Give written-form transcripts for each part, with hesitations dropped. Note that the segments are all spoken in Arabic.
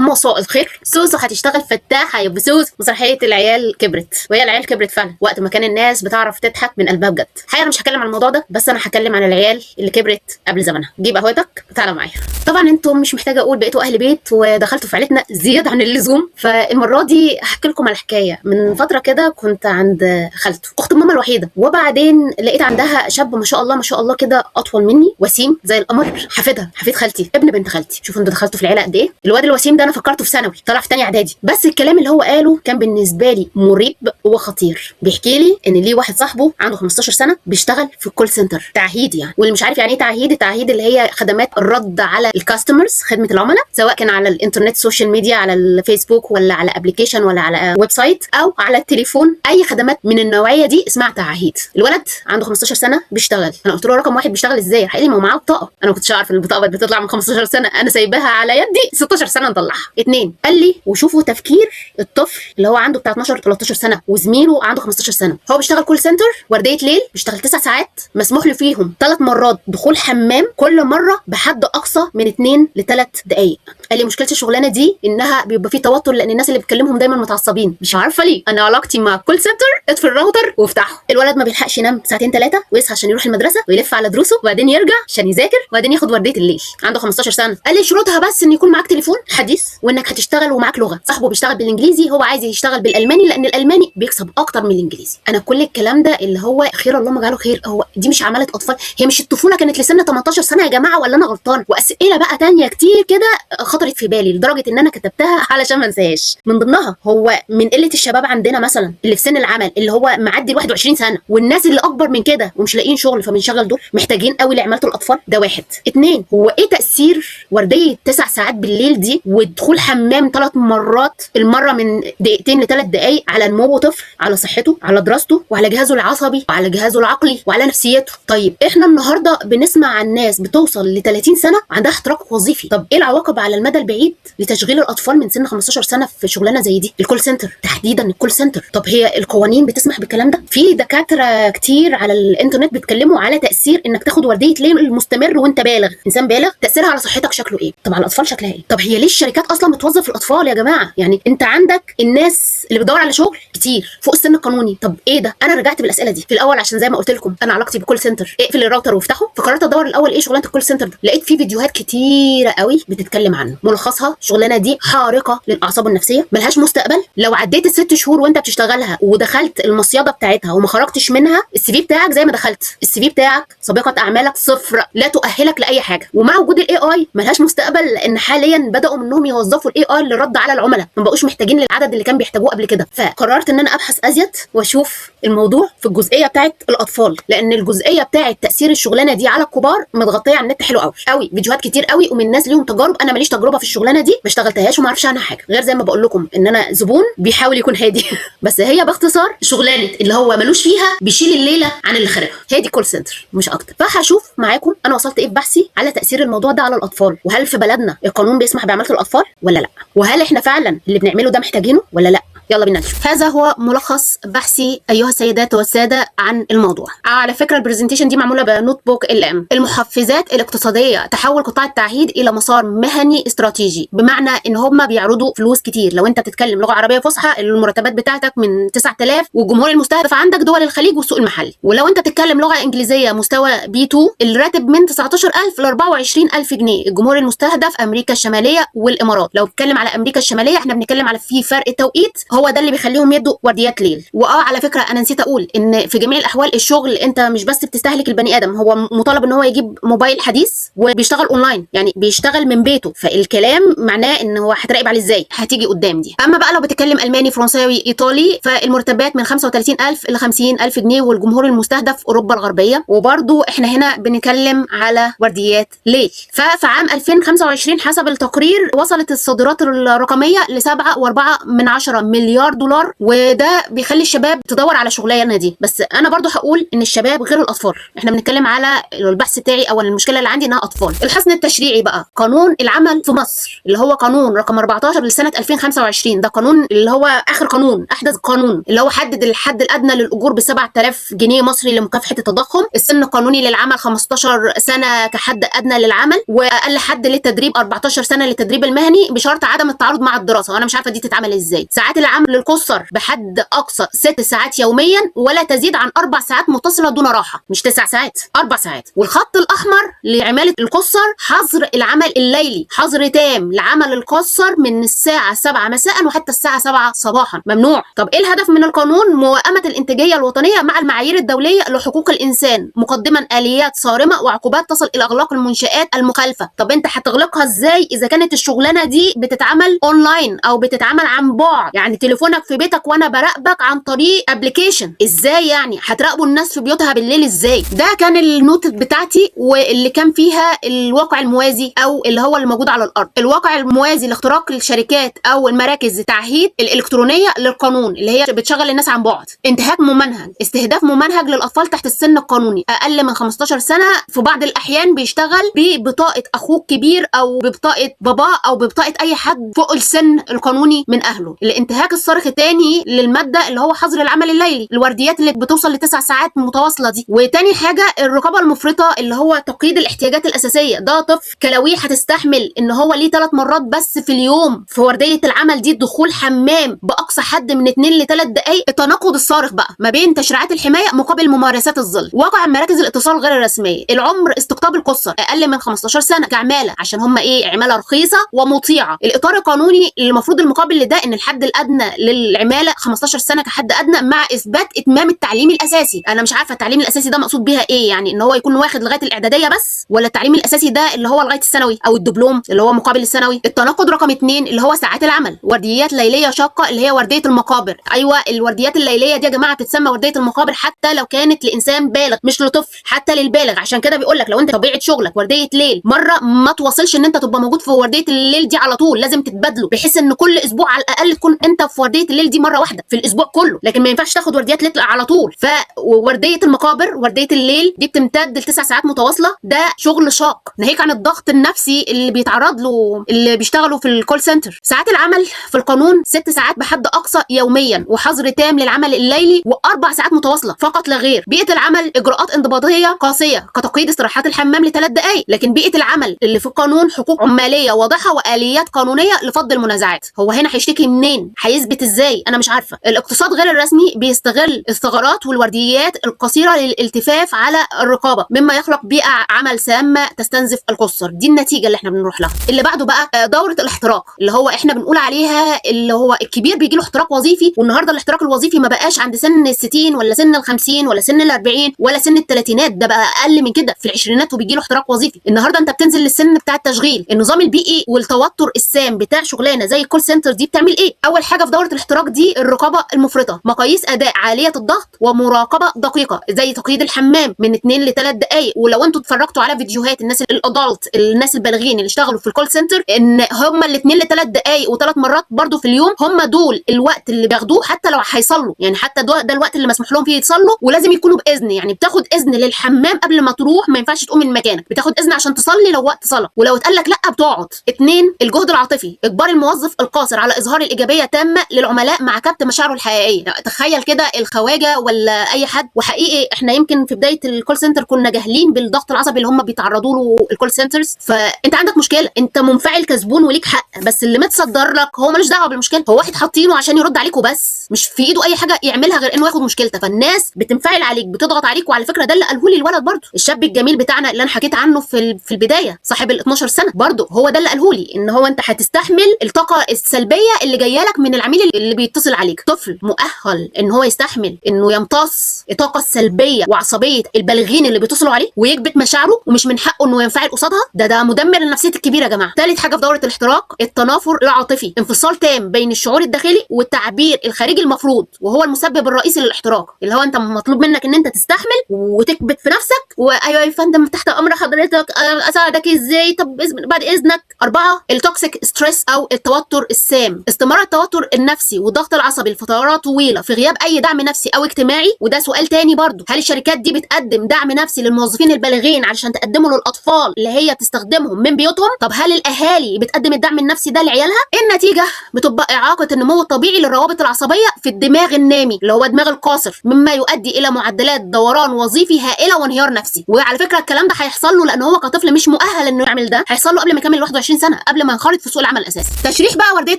مساء الخير، سوسو هتشتغل فتاحه يا بسوس. مسرحيه العيال كبرت، وهي العيال كبرت فعلا وقت ما كان الناس بتعرف تضحك من قلبها بجد. الحقيقه انا مش هتكلم عن الموضوع ده، بس انا هتكلم عن العيال اللي كبرت قبل زمنها. جيب قهوتك وتعالى معايا. طبعا انتم مش محتاجه اقول بقيتوا اهل بيت ودخلتوا في عيلتنا زياده عن اللزوم، فالمره دي هحكي لكم على حكايه. من فتره كده كنت عند خالته اخت ماما الوحيده، وبعدين لقيت عندها شاب ما شاء الله ما شاء الله كده اطول مني، وسيم زي القمر، حفيدها، حفيد خالتي، ابن بنت خالتي. شوفوا انتوا دخلتوا في العيله قد ايه. الواد الوسيم ده انا فكرته في ثانوي، طلع في ثانيه اعدادي، بس الكلام اللي هو قاله كان بالنسبه لي مريب وخطير. بيحكي لي ان ليه واحد صاحبه عنده 15 سنه بيشتغل في الكول سنتر، تعهيد يعني. واللي مش عارف يعني ايه تعهيد، التعهيد اللي هي خدمات الرد على الكاستمرز، خدمه العملاء، سواء كان على الانترنت، سوشيال ميديا، على الفيسبوك، ولا على ابلكيشن، ولا على ويب سايت، او على التليفون. اي خدمات من النوعيه دي اسمها تعهيد. الولد عنده 15 سنه بيشتغل. انا قلت له رقم واحد بيشتغل ازاي؟ راح قال لي ما هو معاه بطاقه. انا ما كنتش اعرف ان البطاقه بتطلع من 15 سنه، انا سايباها على يدي 16 سنه نطلعها. اتنين، قال لي وشوفوا تفكير الطفل اللي هو عنده بتاع 12 13 سنه وزميله عنده 15 سنه. هو بيشتغل كول سنتر ورديه ليل، بيشتغل 9 ساعات، مسموح له فيهم 3 مرات دخول حمام، كل مره بحد اقصى من 2 ل 3 دقائق. قال لي مشكله الشغلانه دي انها بيبقى فيه توتر، لان الناس اللي بتكلمهم دايما متعصبين. مش عارفه ليه، انا علاقتي مع كول سنتر اطفي الراوتر وافتحه. الولد ما بيلحقش ينام ساعتين 3 ويصحى عشان يروح المدرسه ويلف على دروسه، وبعدين يرجع عشان يذاكر، وبعدين ياخد ورديه الليل. عنده 15 سنه. قال لي شروطها بس ان يكون معاك تليفون حديث، وانك هتشتغل ومعاك لغه. صاحبه بيشتغل بالانجليزي، هو عايز يشتغل بالالماني لان الالماني بيكسب اكتر من الانجليزي. انا كل الكلام ده اللي هو خير الله ما جعله خير، هو دي مش عماله اطفال؟ هي مش الطفوله كانت لسن 18 سنه يا جماعه، ولا انا غلطان؟ واسئله بقى تانية كتير كده خطرت في بالي لدرجه ان انا كتبتها علشان ما انساهاش. من ضمنها هو من قله الشباب عندنا مثلا اللي في سن العمل، اللي هو معدي ال 21 سنه، والناس اللي اكبر من كده ومش لاقيين شغل فبنشغل دول، محتاجين قوي لعماله الاطفال. ده واحد. اتنين، هو ايه تاثير ورديه 9 ساعات بالليل دي ودخول حمام 3 مرات، المره من دقيقتين ل 3 دقائق، على نمو طفل، على صحته، على دراسته، وعلى جهازه العصبي، وعلى جهازه العقلي، وعلى نفسيته. طيب احنا النهارده بنسمع عن ناس بتوصل ل 30 سنه عندها احتراق وظيفي. طب ايه العواقب على المدى البعيد لتشغيل الاطفال من سن 15 سنه في شغلانه زي دي؟ الكول سنتر تحديدا، الكول سنتر. طب هي القوانين بتسمح بالكلام ده؟ في دكاتره كتير على الانترنت بيتكلموا على تاثير انك تاخد ورديه ليل المستمر وانت بالغ، انسان بالغ، تاثيرها على صحتك شكله ايه؟ طب على الاطفال شكلها ايه؟ طب هي ليه الشركات اصلا بتوظف الاطفال يا جماعه؟ يعني انت عندك الناس اللي بتدور على شغل كتير فوق السن القانوني. طب ايه ده؟ انا رجعت بالاسئله دي في الاول عشان زي ما قلت لكم انا علاقتي بكول سنتر، اقفل الراوتر وافتحه. فقررت ادور الاول ايه شغلانه الكول سنتر ده. لقيت في فيديوهات كتيره قوي بتتكلم عنه. ملخصها الشغلانه دي حارقه للاعصاب النفسيه، ملهاش مستقبل. لو عديت ال6 شهور وانت بتشتغلها ودخلت المصيده بتاعتها وما خرجتش منها، السي في بتاعك زي ما دخلت. السي في بتاعك سابقه اعمالك صفر، لا تؤهلك لاي حاجه. ومع وجود الاي اي ملهاش مستقبل، لان حاليا بداوا منهم يوظفوا الاي اي للرد على العملاء، ما بقوش محتاجين للعدد اللي كان بيحتاجوه قبل كده. فقررت ان انا ابحث ازيد واشوف الموضوع في الجزئيه بتاعت الاطفال، لان الجزئيه بتاعت تاثير الشغلانه دي على الكبار متغطيه على النت حلو قوي قوي، فيديوهات كتير قوي ومن ناس ليهم تجارب. انا ماليش تجربه في الشغلانه دي، ما اشتغلتهاش وما اعرفش عنها حاجه، غير زي ما بقول لكم ان انا زبون بيحاول يكون هادي بس هي باختصار شغلانه اللي هو ملوش فيها بيشيل الليله عن اللي خاربها، هي دي كول سنتر مش اكتر. فهشوف معاكم انا وصلت ايه في بحثي على تاثير الموضوع ده على الاطفال، وهل في بلدنا القانون بيسمح بعماله الاطفال ولا لا، وهل احنا فعلا اللي بنعمله ده محتاجينه ولا لا. يلا بينا نشوف. هذا هو ملخص بحثي ايها السيدات والساده عن الموضوع. على فكره البرزنتيشن دي معموله بنوت بوك ام. المحفزات الاقتصاديه تحول قطاع التعهيد الى مسار مهني استراتيجي، بمعنى ان هم بيعرضوا فلوس كتير. لو انت بتتكلم لغه عربيه فصحى المرتبات بتاعتك من 9000، والجمهور المستهدف عندك دول الخليج والسوق المحلي. ولو انت بتتكلم لغه انجليزيه مستوى B2 الراتب من 19000 ل 24000 جنيه. الجمهور المستهدف امريكا الشماليه والامارات. لو بتتكلم على امريكا الشماليه احنا بنتكلم على في فرق توقيت، هو ده اللي بيخليهم يدوا ورديات ليل. على فكره انا نسيت اقول ان في جميع الاحوال الشغل انت مش بس بتستهلك البني ادم، هو مطالب ان هو يجيب موبايل حديث وبيشتغل اونلاين، يعني بيشتغل من بيته. فالكلام معناه ان هو هتراقب عليه ازاي، هتيجي قدام دي. اما بقى لو بتتكلم الماني فرنساوي ايطالي فالمرتبات من 35000 ل 50000 جنيه، والجمهور المستهدف اوروبا الغربيه. وبرده احنا هنا بنتكلم على ورديات ليل. ففي عام 2025 حسب التقرير وصلت الصادرات الرقميه ل 7.4 مليار مليار دولار، وده بيخلي الشباب تدور على شغلانه دي. بس انا برضو هقول ان الشباب غير الاطفال. احنا بنتكلم على البحث بتاعي او المشكله اللي عندي انها اطفال. الحصن التشريعي بقى، قانون العمل في مصر اللي هو قانون رقم 14 لسنه 2025، ده قانون اللي هو اخر قانون، احدث قانون، اللي هو حدد الحد الادنى للاجور ب 7000 جنيه مصري لمكافحه التضخم، السن القانوني للعمل 15 سنه كحد ادنى للعمل، واقل حد للتدريب 14 سنه للتدريب المهني بشرط عدم التعارض مع الدراسه. وانا مش عارفه دي تتعمل ازاي. ساعات العمل القصر بحد اقصى 6 ساعات يوميا ولا تزيد عن 4 ساعات متصله دون راحه، مش 9 ساعات، 4 ساعات. والخط الاحمر لعماله القصر حظر العمل الليلي، حظر تام لعمل القصر من الساعه 7 مساء وحتى الساعه 7 صباحا، ممنوع. طب ايه الهدف من القانون؟ موائمه الانتاجيه الوطنيه مع المعايير الدوليه لحقوق الانسان، مقدما اليات صارمه وعقوبات تصل الى اغلاق المنشات المخالفه. طب انت هتغلقها ازاي اذا كانت الشغلانه دي بتتعمل اونلاين او بتتعمل عن بعد؟ يعني تليفونك في بيتك وانا براقبك عن طريق ابلكيشن، ازاي يعني هتراقبوا الناس في بيوتها بالليل ازاي؟ ده كان النوت بتاعتي، واللي كان فيها الواقع الموازي او اللي هو اللي موجود على الارض. الواقع الموازي لاختراق الشركات او المراكز التعهيد الالكترونيه للقانون اللي هي بتشغل الناس عن بعد، انتهاك ممنهج، استهداف ممنهج للاطفال تحت السن القانوني اقل من 15 سنه، في بعض الاحيان بيشتغل ببطاقه اخوه كبير او ببطاقه باباه او ببطاقه اي حد فوق السن القانوني من اهله. الانتهاك الصارخ الثاني للماده اللي هو حظر العمل الليلي، الورديات اللي بتوصل ل9 ساعات متواصله دي. وتاني حاجه الرقابه المفرطه اللي هو تقييد الاحتياجات الاساسيه. ده طفل كلاويه هتستحمل ان هو ليه 3 مرات بس في اليوم في ورديه العمل دي دخول حمام باقصى حد من 2 ل 3 دقائق. التناقض الصارخ بقى ما بين تشريعات الحمايه مقابل ممارسات الظلم. واقع مراكز الاتصال غير الرسميه، العمر استقطاب القصر اقل من 15 سنه كعماله، عشان هم ايه؟ عماله رخيصه ومطيعه. الاطار القانوني اللي المفروض المقابل لده ان الحد الادنى للعماله 15 سنه كحد ادنى مع اثبات اتمام التعليم الاساسي. انا مش عارفه التعليم الاساسي ده مقصود بيها ايه، يعني ان هو يكون واخد لغايه الاعداديه بس، ولا التعليم الاساسي ده اللي هو لغايه الثانوي او الدبلوم اللي هو مقابل الثانوي. التناقض رقم 2 اللي هو ساعات العمل، ورديات ليليه شاقه اللي هي ورديه المقابر. ايوه الورديات الليليه دي يا جماعه بتتسمى ورديه المقابر حتى لو كانت لانسان بالغ مش لطفل، حتى للبالغ. عشان كده بيقول لك لو انت طبيعه شغلك ورديه ليل، مره ما توصلش ان انت تبقى موجود في ورديه الليل دي على طول، لازم تتبادلوا بحيث ان كل اسبوع على الاقل تكون انت في ورديه الليل دي مره واحده في الاسبوع كله، لكن ما ينفعش تاخد ورديات ليل على طول. فورديه المقابر ورديه الليل دي بتمتد ل9 ساعات متواصله، ده شغل شاق ناهيك عن الضغط النفسي اللي بيتعرض له اللي بيشتغلوا في الكول سنتر. ساعات العمل في القانون 6 ساعات بحد اقصى يوميا وحظر تام للعمل الليلي و4 ساعات متواصله فقط لا غير. بيئه العمل اجراءات انضباطيه قاسيه كتقييد استراحات الحمام ل3 دقائق، لكن بيئه العمل اللي في القانون حقوق عماليه واضحه واليات قانونيه لفض المنازعات. هو هنا هيشتكي منين؟ هيثبت ازاي؟ انا مش عارفه. الاقتصاد غير الرسمي بيستغل الثغرات والورديات القصيره للالتفاف على الرقابه مما يخلق بيئه عمل سامه تستنزف القصر. دي النتيجه اللي احنا بنروح لها. اللي بعده بقى دوره الاحتراق اللي هو احنا بنقول عليها اللي هو الكبير بيجي له احتراق وظيفي، والنهارده الاحتراق الوظيفي ما بقاش عند سن ال60 ولا سن ال50 ولا سن ال40 ولا سن الثلاثينات، ده بقى اقل من كده في العشرينات وبيجي له احتراق وظيفي. النهارده انت بتنزل للسن بتاع التشغيل. النظام البيئي والتوتر السام بتاع شغلانه زي الكول سنتر دي بتعمل ايه؟ اول حاجه في دوره الاحتراق دي الرقابه المفرطه، مقاييس اداء عاليه الضغط ومراقبه دقيقه زي تقييد الحمام من 2 ل3 دقائق. ولو انتوا اتفرجتوا على فيديوهات الناس الادلت الناس البالغين اللي اشتغلوا في الكول سنتر ان هم ال2 ل3 دقائق و3 مرات برضو في اليوم هم دول الوقت اللي بياخدوه حتى لو هيصلوا، يعني حتى ده الوقت اللي مسموح لهم فيه يتصلوا، ولازم يكونوا باذن. يعني بتاخد اذن للحمام قبل ما تروح، ما ينفعش تقوم من مكانك، بتاخد اذن عشان تصلي لو وقت صلاه، ولو اتقال لك لا بتقعد. 2 الجهد العاطفي، اجبار الموظف القاصر على اظهار الايجابيه تامه للعملاء مع كبت مشاعره الحقيقيه. تخيل كده الخواجه ولا اي حد، وحقيقي احنا يمكن في بدايه الكول سنتر كنا جاهلين بالضغط العصبي اللي هم بيتعرضوا له الكول سنترز. فانت عندك مشكله، انت منفعل كسبون وليك حق، بس اللي متصدر لك هو ملوش دعوه بالمشكله، هو واحد حاطينه عشان يرد عليك وبس، مش في ايده اي حاجه يعملها غير انه ياخد مشكلتك. فالناس بتنفعل عليك بتضغط عليك. وعلى فكره ده اللي قاله لي الولد برضه، الشاب الجميل بتاعنا اللي انا حكيت عنه في البدايه صاحب ال 12 سنه، برضه هو ده اللي قاله لي ان هو انت هتستحمل الطاقه السلبيه اللي جايه لك من العميل اللي بيتصل عليك. طفل مؤهل ان هو يستحمل انه يمتص الطاقه السلبيه وعصبيه البالغين اللي بيتصلوا عليه ويكبت مشاعره ومش من حقه انه ينفعل قصادها؟ ده مدمر لنفسيه الكبير يا جماعه. ثالث حاجه في دوره الاحتراق التنافر العاطفي، انفصال تام بين الشعور الداخلي والتعبير الخارجي المفروض، وهو المسبب الرئيسي للاحتراق. اللي هو انت مطلوب منك ان انت تستحمل وتكبت في نفسك، وايوه يا فندم تحت امر حضرتك اساعدك ازاي، طب بعد اذنك. 4 التوكسيك ستريس او التوتر السام، استمرار التوتر النفسي والضغط العصبي لفترات طويله في غياب اي دعم نفسي او اجتماعي، وده سؤال تاني برضو، هل الشركات دي بتقدم دعم نفسي للموظفين البالغين علشان تقدمه للاطفال اللي هي تستخدمهم من بيوتهم؟ طب هل الاهالي بتقدم الدعم النفسي ده لعيالها؟ النتيجه بتبقى اعاقه النمو الطبيعي للروابط العصبيه في الدماغ النامي اللي هو الدماغ القاصر، مما يؤدي الى معدلات دوران وظيفي هائله وانهيار نفسي. وعلى فكره الكلام ده هيحصل له لان هو كطفل مش مؤهل انه يعمل ده، هيحصل له قبل ما يكمل 21 سنه، قبل ما ينخرط في سوق العمل الاساسي. تشريح بقى ورديه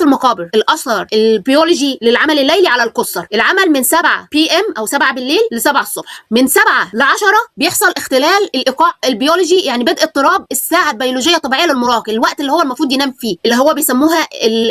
المقابر، الاثر البيولوجي للعمل الليلي على القُصّر. العمل من 7 PM او 7 بالليل ل 7 الصبح، من 7 ل 10 بيحصل اختلال الايقاع البيولوجي، يعني بدء اضطراب الساعه البيولوجيه الطبيعيه للمراهق، الوقت اللي هو المفروض ينام فيه، اللي هو بيسموها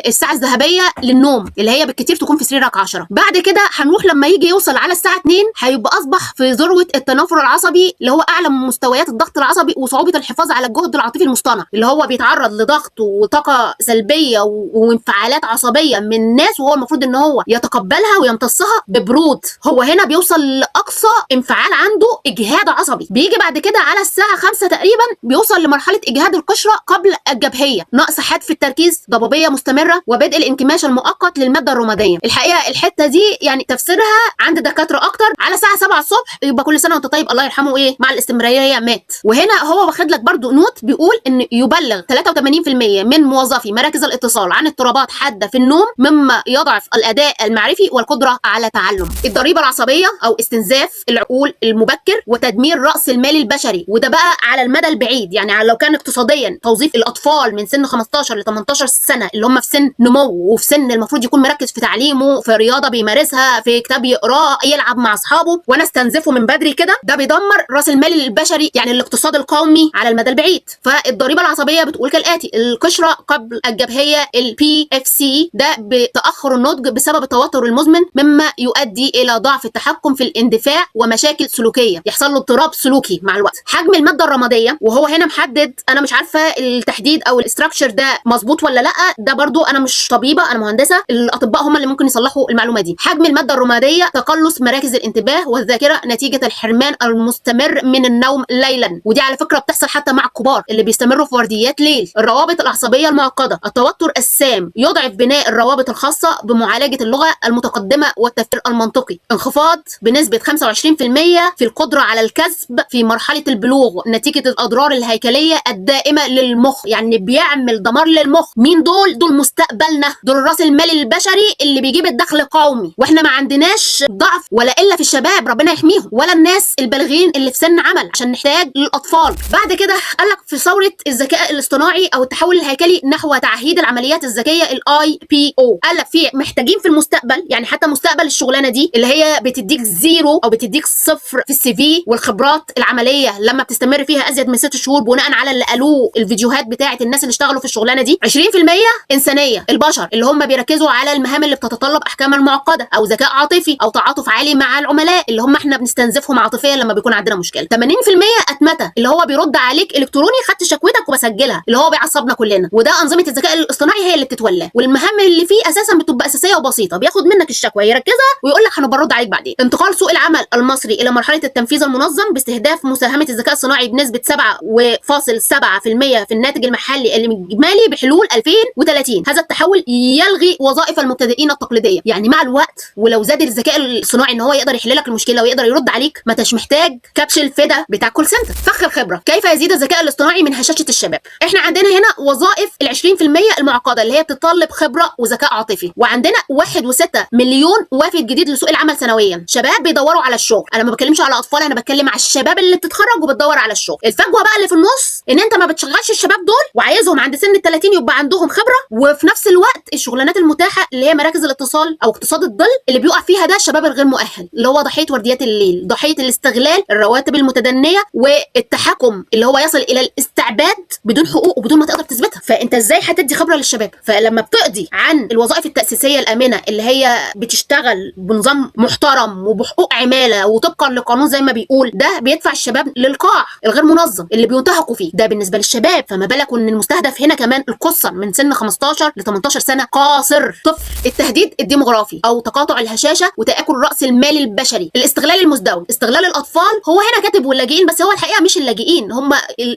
الساعه الذهبيه للنوم، اللي هي بالكتير تكون في سريرك 10. بعد كده هنروح لما يجي يوصل على الساعه 2 هيبقى اصبح في ذروه التنافر العصبي، اللي هو اعلى من مستويات الضغط العصبي وصعوبه الحفاظ على الجهد العاطفي المصطنع، اللي هو بيتعرض لضغط وطاقه سلبيه وانفعالات عصبيه من الناس، وهو المفروض ان هو يتقبلها ويمتصها ببرود. هو هنا بيوصل لاقصى انفعال عنده اجهاد عصبي. بيجي بعد كده على الساعه 5 تقريبا بيوصل لمرحله اجهاد القشره قبل الجبهيه، نقص حاد في التركيز، ضبابيه مستمره، وبدء الانكماش المؤقت للماده الرماديه. الحقيقه الحته دي يعني تفسيرها عند دكاتره اكتر. على الساعه 7 الصبح يبقى كل سنه وانت طيب، الله يرحمه ايه مع الاستمراريه مات. وهنا هو واخد لك برضو نوت بيقول ان يبلغ 83% من موظفي مراكز الاتصال عن اضطرابات حاده في النوم، مما يضعف الاداء المعرفي والقدره على تعلم. الضريبه العصبيه او استنزاف العقول المبكر وتدمير راس المال البشري، وده بقى على المدى البعيد، يعني لو كان اقتصاديا توظيف الاطفال من سن 15 ل 18 سنه اللي هم في سن نمو وفي سن المفروض يكون مركز في تعليمه، في رياضه بيمارسها، في كتاب يقراه، يلعب مع اصحابه، وانا استنزفه من بدري كده، ده بيدمر راس المال البشري، يعني الاقتصاد القومي على المدى البعيد. فالضريبه العصبيه بتقول كالاتي: القشره قبل الجبهيه PFC ده بتاخر النضج بسبب التوتر المزمن، مما يؤدي الى ضعف التحكم في الاندفاع ومشاكل سلوكيه، يحصل له اضطراب سلوكي مع الوقت. حجم الماده الرماديه، وهو هنا محدد، انا مش عارفه التحديد او الاستراكشر ده مظبوط ولا لا، ده برضو انا مش طبيبه، انا مهندسه، الاطباء هم اللي ممكن يصلحوا المعلومه دي. حجم الماده الرماديه تقلص مراكز الانتباه والذاكره نتيجه الحرمان المستمر من النوم ليلا، ودي على فكره بتحصل حتى مع الكبار اللي بيستمروا في ورديات ليل. الروابط العصبيه المعقده، التوتر السام يضعف بناء الروابط الخاصه بمعالجه اللغه المتقدمه والتفكير المنطقي. انخفاض بنسبه 25% في القدره على الكسب في مرحله البلوغ نتيجه الاضرار الهيكليه الدائمه للمخ، يعني بيعمل دمار للمخ. مين دول؟ دول مستقبلنا، دول راس المال البشري اللي بيجيب الدخل القومي، واحنا ما عندناش ضعف ولا الا في الشباب ربنا يحميهم، ولا الناس البالغين اللي في سن عمل، عشان نحتاج للاطفال. بعد كده قال لك في ثوره الذكاء الاصطناعي او التحول الهيكلي نحو تعهيد العمليات الذكيه IPO، قال لك في محتاجين في المستقبل، يعني حتى مستقبل الشغلانه دي اللي هي بتديك زيرو او بتديك صفر في CV والخبرات العمليه لما بتستمر فيها ازيد من 6 شهور بناء على اللي قالوه الفيديوهات بتاعه الناس اللي اشتغلوا في الشغلانه دي. 20% انسانيه، البشر اللي هم بيركزوا على المهام اللي بتتطلب احكاما معقده او ذكاء عاطفي او تعاطف عالي مع العملاء اللي هم احنا بنستنزفهم عاطفيا لما بيكون عندنا مشكله. 80% اتمته، اللي هو بيرد عليك الكتروني، خدت شكوتك وبسجلها، اللي هو بيعصبنا كلنا، وده انظمه الذكاء الاصطناعي هي اللي بتتولاه، والمهام اللي فيه اساسا بتبقى اساسيه وبسيطه، بياخد منك الشكوى يركزها ويقول لك هنبرد عليك بعدين. انتقال سوق العمل المصري الى مرحله التنفيذ المنظم باستهداف مساهمه الذكاء الصناعي بنسبه 7.7% في الناتج المحلي الاجمالي بحلول 2030. هذا التحول يلغي وظائف المبتدئين التقليديه، يعني مع الوقت ولو زاد الذكاء الصناعي ان هو يقدر يحل لك المشكله ويقدر يرد عليك، ما انتش محتاج كبش الفدا بتاع كول سنتر. فخ الخبره، كيف يزيد الذكاء الاصطناعي من هشاشه الشباب؟ احنا عندنا هنا وظائف ال 20% المعقده اللي هي بتتطلب خبره وذكاء عاطفي، وعندنا 1.6 مليون وافد جديد لسوق العمل سنويا، شباب بيدوروا على الشغل. انا ما بتكلمش على اطفال، انا بتكلم على الشباب اللي بتتخرج وبتدور على الشغل. الفجوه بقى اللي في النص ان انت ما بتشغلش الشباب دول وعايزهم عند سن ال 30 يبقى عندهم خبره، وفي نفس الوقت الشغلانات المتاحه اللي هي مراكز الاتصال او اقتصاد الظل اللي بيقع فيها ده الشباب الغير مؤهل، اللي هو ضحيه ورديات الليل، ضحيه الاستغلال، الرواتب المتدنيه، والتحكم اللي هو يصل الى الاستعباد بدون حقوق وبدون ما تقدر تثبتها. فانت ازاي هتدي خبره للشباب؟ فلما بتقضي عن الوظائف التاسيسيه الامنه اللي هي بتشتغل بنظام محترم وبحقوق عماله وطبقا لقانون زي ما بيقول، ده بيدفع الشباب للقاع الغير منظم اللي بينتهكوا فيه. ده بالنسبه للشباب، فما بالك ان المستهدف هنا كمان القصه من سن 15 ل 18 سنه قاصر. طفل. التهديد الديموغرافي او تقاطع الهشاشه وتاكل راس المال البشري. الاستغلال المزدوج. استغلال الاطفال. هو هنا كاتب واللاجئين، بس هو الحقيقه مش اللاجئين، هم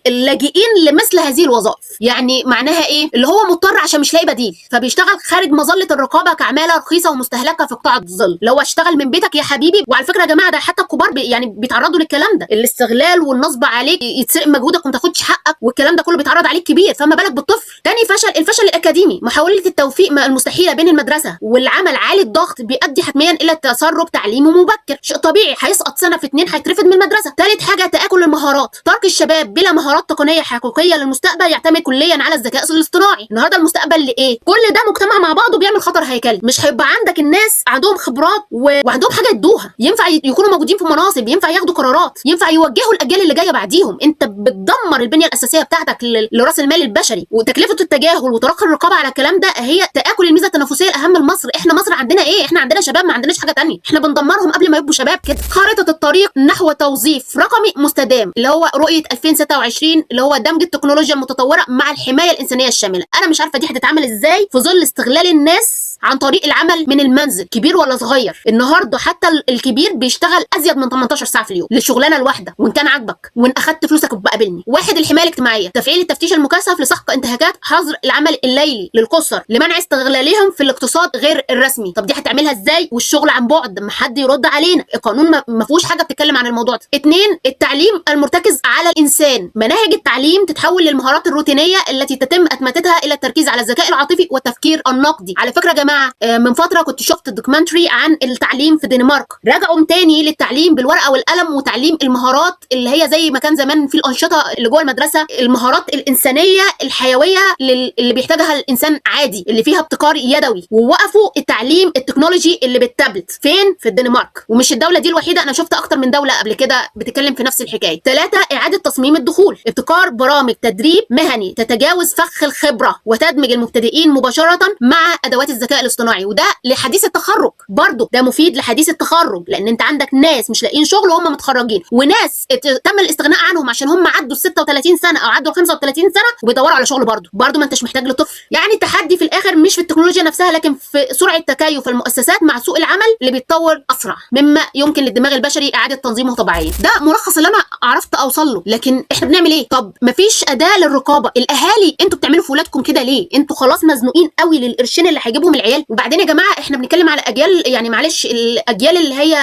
اللاجئين لمثل هذه الوظائف. يعني معناها ايه؟ اللي هو مضطر عشان مش لاقي بديل، فبيشتغل خارج مظله الرقابه كعماله رخيصه ومستهلكه في قطاع الظل. اللي هو اشتغل من بيتك يا حبيبي. وعلى فكره يا جماعه ده حتى الكبار يعني بيتعرضوا للكلام ده، الاستغلال والنصب عليك، يتسرق مجهودك وما تاخدش حقك، والكلام ده كله بيتعرض عليك كبير، فما بالك بالطفل. تاني فشل، الفشل الاكاديمي. محاوله التوفيق المستحيله بين المدرسه والعمل عالي الضغط بيؤدي حتميا الى تسرب تعليمي مبكر. شيء طبيعي، هيسقط سنه في 2 هيترفد من المدرسه. ثالث حاجه، تاكل المهارات. ترك الشباب بلا مهارات تقنيه حقيقيه للمستقبل يعتمد كليا على الذكاء الاصطناعي. النهارده المستقبل لايه؟ كل ده مجتمع مع بعضه بيعمل خطر هيكلي. مش هيبقى عندك الناس عندهم خبرات وعندهم حاجه يدوها، ينفع يكونوا موجودين في مناصب، ينفع ياخدوا قرارات، ينفع يوجهوا الاجيال اللي جايه بعديهم. انت بتدمر البنيه الاساسيه بتاعتك لراس المال البشري، وتكلفه التجاهل وترقي الرقابه على الكلام ده هي تاكل الميزه التنافسيه الاهم لمصر. احنا مصر عندنا ايه؟ احنا عندنا شباب، ما عندناش حاجه ثانيه، احنا بندمرهم قبل ما يبقوا شباب كده. خارطه الطريق نحو توظيف رقمي مستدام، اللي هو رؤيه 2026، اللي هو دمج التكنولوجيا المتطوره مع الحمايه الانسانيه الشامله. انا مش عارفه دي هتتعمل ازاي في ظل استغلال الناس عن طريق العمل من المنزل، كبير ولا صغير. النهارده حتى الكبير بيشتغل ازيد من 18 ساعه في اليوم للشغلانه الواحده، وان كان عاجبك وان اخدت فلوسك بقابلني. واحد، الحمايه الاجتماعيه. تفعيل التفتيش المكثف لسحق انتهاكات، حظر العمل الليلي للقُصّر لمنع استغلالهم في الاقتصاد غير الرسمي. طب دي هتعملها ازاي والشغل عن بعد؟ ما حد يرد علينا، القانون ما فيهوش حاجه بتتكلم عن الموضوع ده. 2، التعليم المرتكز على الانسان. مناهج التعليم تتحول للمهارات الروتينيه التي تتم اتمتتها الى التركيز على الذكاء العاطفي والتفكير النقدي. على فكره يا جماعه، من فتره كنت شفت دوكيومنتري عن التعليم في الدنمارك، رجعوا تاني للتعليم بالورقه والقلم وتعليم المهارات اللي هي زي ما كان زمان في الانشطه اللي جوه المدرسه، المهارات الانسانيه الحيويه اللي بيحتاجها الانسان عادي، اللي فيها ابتكار يدوي. ووقفوا التعليم التكنولوجي اللي بالتابلت. فين؟ في الدنمارك. ومش الدوله دي الوحيده، انا شفت اكتر من دوله قبل كده بتتكلم في نفس الحكايه. 3، اعاده تصميم الدخول. ابتكار برامج تدريب مهني تتجاوز فخ الخبره وتدمج المبتدئين مباشره مع ادوات الذكاء الاصطناعي. وده لحديث التخرج برضه، ده مفيد لحديث التخرج، لان انت عندك ناس مش لاقيين شغل وهم متخرجين، وناس تم الاستغناء عنهم عشان هم عدوا ال 36 سنه او عدوا ال 35 سنه وبيدوروا على شغل برضه ما انتش محتاج لطفل. يعني التحدي في الاخر مش في التكنولوجيا نفسها، لكن في سرعه تكيف المؤسسات مع سوق العمل اللي بيتطور اسرع مما يمكن للدماغ البشري اعاده تنظيمه طبيعيا. ده ملخص اللي انا عرفت اوصل له. لكن احنا بنعمل ايه؟ طب مفيش اداه للرقابه. الاهالي انتوا بتعملوا في ولادكم كده ليه؟ انتوا خلاص مزنوقين قوي للقرشين اللي هيجيبهم العيال. وبعدين يا جماعه احنا بنتكلم على اجيال، يعني معلش الاجيال اللي هي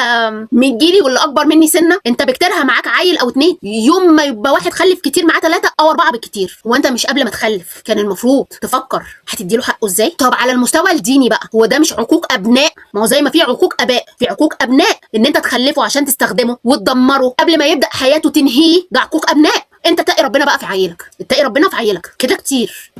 من جيلي واللي اكبر مني سنه، انت بكتيرها معاك عيل او 2، يوم ما يبقى واحد خلف كتير معاه 3 أو 4 بالكتير. وانت مش قبل ما تخلف كان المفروض تفكر هتديله حقه ازاي؟ طب على المستوى الديني بقى، هو ده مش عقوق ابناء؟ ما هو زي ما في عقوق اباء في عقوق ابناء، ان انت تخلفه عشان تستخدمه وتدمره قبل ما يبدا حياته تنهيه، ده عقوق ابناء. انت اتقي ربنا بقى في عيلك، اتقي ربنا في عيلك كده كتير.